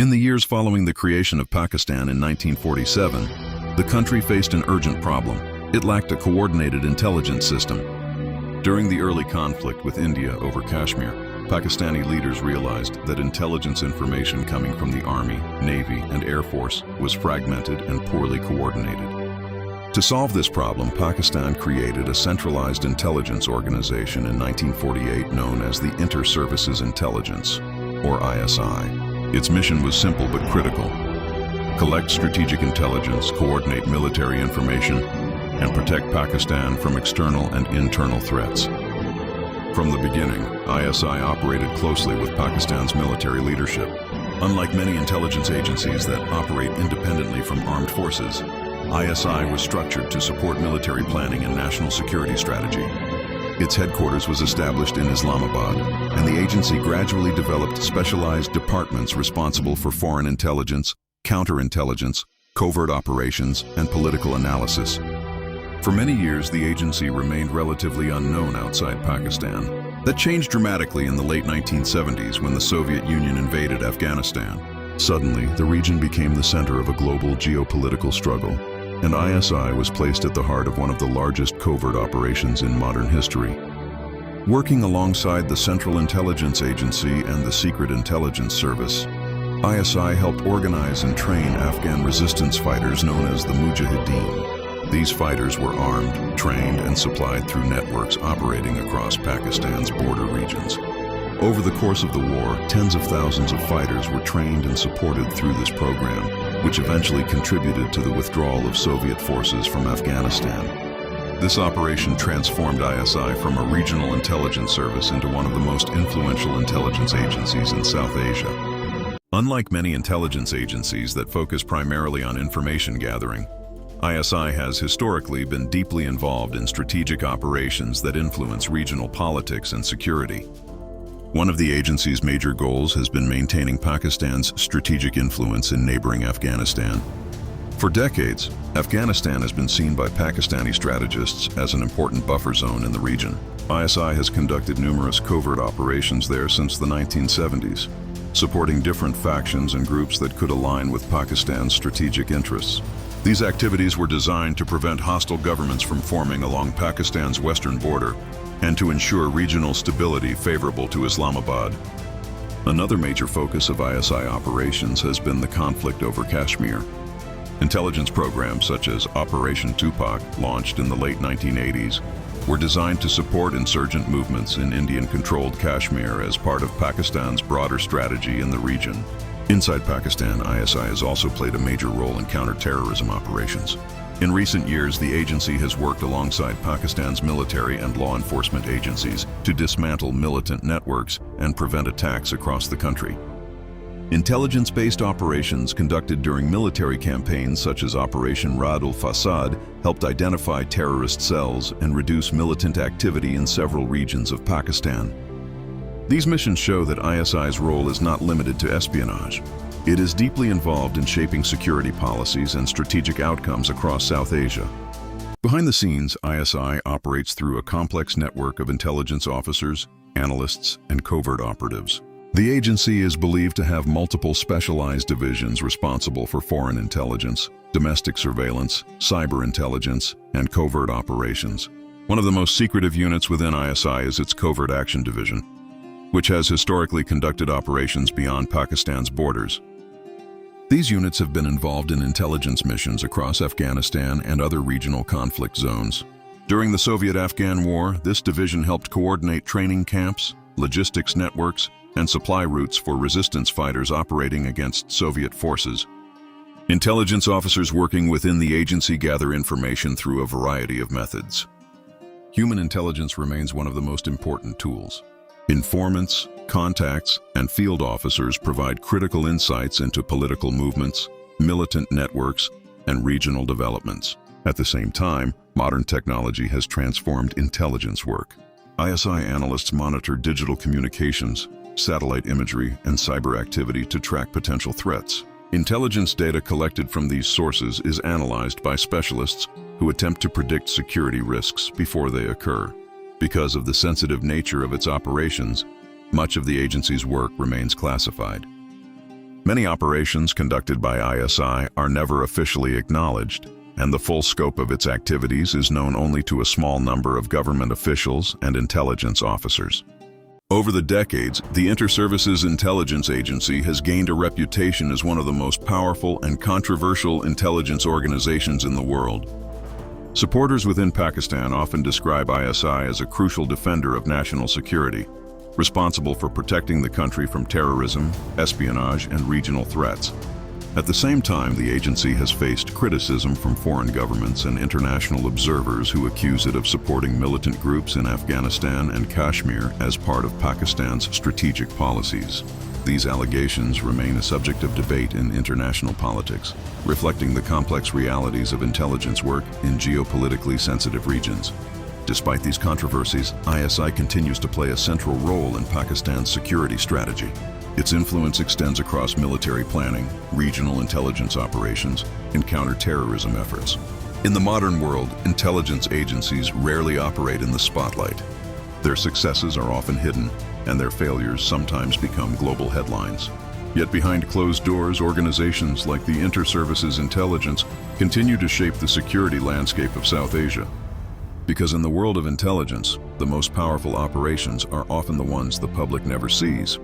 In the years following the creation of Pakistan in 1947, the country faced an urgent problem. It lacked a coordinated intelligence system. During the early conflict with India over Kashmir, Pakistani leaders realized that intelligence information coming from the Army, Navy, and Air Force was fragmented and poorly coordinated. To solve this problem, Pakistan created a centralized intelligence organization in 1948 known as the Inter-Services Intelligence, or ISI. Its mission was simple but critical: collect strategic intelligence, coordinate military information, and protect Pakistan from external and internal threats. From the beginning, ISI operated closely with Pakistan's military leadership. Unlike many intelligence agencies that operate independently from armed forces, ISI was structured to support military planning and national security strategy. Its headquarters was established in Islamabad, and the agency gradually developed specialized departments responsible for foreign intelligence, counterintelligence, covert operations, and political analysis. For many years, the agency remained relatively unknown outside Pakistan. That changed dramatically in the late 1970s when the Soviet Union invaded Afghanistan. Suddenly, the region became the center of a global geopolitical struggle, and ISI was placed at the heart of one of the largest covert operations in modern history. Working alongside the Central Intelligence Agency and the Secret Intelligence Service, ISI helped organize and train Afghan resistance fighters known as the Mujahideen. These fighters were armed, trained, and supplied through networks operating across Pakistan's border regions. Over the course of the war, tens of thousands of fighters were trained and supported through this program, which eventually contributed to the withdrawal of Soviet forces from Afghanistan. This operation transformed ISI from a regional intelligence service into one of the most influential intelligence agencies in South Asia. Unlike many intelligence agencies that focus primarily on information gathering, ISI has historically been deeply involved in strategic operations that influence regional politics and security. One of the agency's major goals has been maintaining Pakistan's strategic influence in neighboring Afghanistan. For decades, Afghanistan has been seen by Pakistani strategists as an important buffer zone in the region. ISI has conducted numerous covert operations there since the 1970s, supporting different factions and groups that could align with Pakistan's strategic interests. These activities were designed to prevent hostile governments from forming along Pakistan's western border and to ensure regional stability favorable to Islamabad. Another major focus of ISI operations has been the conflict over Kashmir. Intelligence programs such as Operation Tupac, launched in the late 1980s, were designed to support insurgent movements in Indian-controlled Kashmir as part of Pakistan's broader strategy in the region. Inside Pakistan, ISI has also played a major role in counter-terrorism operations. In recent years, the agency has worked alongside Pakistan's military and law enforcement agencies to dismantle militant networks and prevent attacks across the country. Intelligence-based operations conducted during military campaigns such as Operation Rad al-Fasad helped identify terrorist cells and reduce militant activity in several regions of Pakistan. These missions show that ISI's role is not limited to espionage. It is deeply involved in shaping security policies and strategic outcomes across South Asia. Behind the scenes, ISI operates through a complex network of intelligence officers, analysts, and covert operatives. The agency is believed to have multiple specialized divisions responsible for foreign intelligence, domestic surveillance, cyber intelligence, and covert operations. One of the most secretive units within ISI is its Covert Action Division, which has historically conducted operations beyond Pakistan's borders. These units have been involved in intelligence missions across Afghanistan and other regional conflict zones. During the Soviet-Afghan War, this division helped coordinate training camps, logistics networks, and supply routes for resistance fighters operating against Soviet forces. Intelligence officers working within the agency gather information through a variety of methods. Human intelligence remains one of the most important tools. Informants, contacts, and field officers provide critical insights into political movements, militant networks, and regional developments. At the same time, modern technology has transformed intelligence work. ISI analysts monitor digital communications, satellite imagery, and cyber activity to track potential threats. Intelligence data collected from these sources is analyzed by specialists who attempt to predict security risks before they occur. Because of the sensitive nature of its operations, much of the agency's work remains classified. Many operations conducted by ISI are never officially acknowledged, and the full scope of its activities is known only to a small number of government officials and intelligence officers. Over the decades, the Inter-Services Intelligence Agency has gained a reputation as one of the most powerful and controversial intelligence organizations in the world. Supporters within Pakistan often describe ISI as a crucial defender of national security, responsible for protecting the country from terrorism, espionage, and regional threats. At the same time, the agency has faced criticism from foreign governments and international observers who accuse it of supporting militant groups in Afghanistan and Kashmir as part of Pakistan's strategic policies. These allegations remain a subject of debate in international politics, reflecting the complex realities of intelligence work in geopolitically sensitive regions. Despite these controversies, ISI continues to play a central role in Pakistan's security strategy. Its influence extends across military planning, regional intelligence operations, and counter-terrorism efforts. In the modern world, intelligence agencies rarely operate in the spotlight. Their successes are often hidden, and their failures sometimes become global headlines. Yet behind closed doors, organizations like the Inter-Services Intelligence continue to shape the security landscape of South Asia. Because in the world of intelligence, the most powerful operations are often the ones the public never sees.